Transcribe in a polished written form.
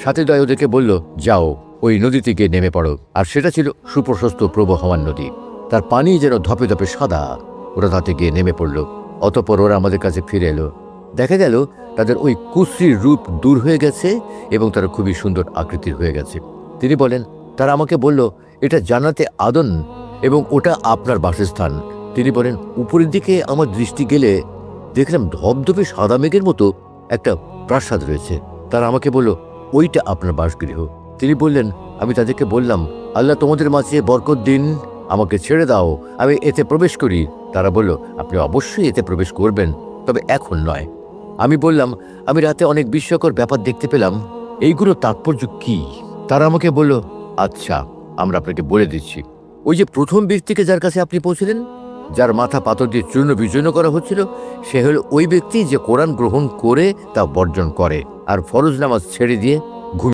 সাথীদ্বয় ওদেরকে বলল, যাও ওই নদীতে গিয়ে নেমে পড়ো। আর সেটা ছিল সুপ্রশস্ত প্রবহমান নদী, তার পানি যেন ধপে ধপে সাদা। ওরা তাতে গিয়ে নেমে পড়ল। অতঃপর ওরা আমাদের কাছে ফিরে এলো। দেখা গেল তাদের ওই কুশ্রীর রূপ দূর হয়ে গেছে এবং তারা খুবই সুন্দর আকৃতির হয়ে গেছে। তিনি বলেন, তারা আমাকে বলল, এটা জান্নাতে আদন এবং ওটা আপনার বাসস্থান। তিনি বলেন, উপরের দিকে আমার দৃষ্টি গেলে দেখলাম ধবধবে সাদা মেঘের মতো একটা প্রাসাদ রয়েছে। তারা আমাকে বলল, ওইটা আপনার বাসগৃহ। তিনি বললেন, আমি তাদেরকে বললাম, আল্লাহ তোমাদের মাঝে বরকত দিন, আমাকে ছেড়ে দাও, আমি এতে প্রবেশ করি। তারা বলল, আপনি অবশ্যই এতে প্রবেশ করবেন, তবে এখন নয়। আমি বললাম, আমি রাতে অনেক বিস্ময়কর ব্যাপার দেখতে পেলাম, এইগুলো তাৎপর্য কি? তারা আমাকে বলল, আচ্ছা, আমরা আপনাকে বলে দিচ্ছি। ওই যে প্রথম ব্যক্তিকে যার কাছে আপনি পৌঁছলেন, যার মাথা পাথর দিয়ে চূর্ণ বিচূর্ণ করা হচ্ছিল, সে হলো ওই ব্যক্তি যে কোরআন গ্রহণ করে তা বর্জন করে আর ফরজ নামাজ ছেড়ে দিয়ে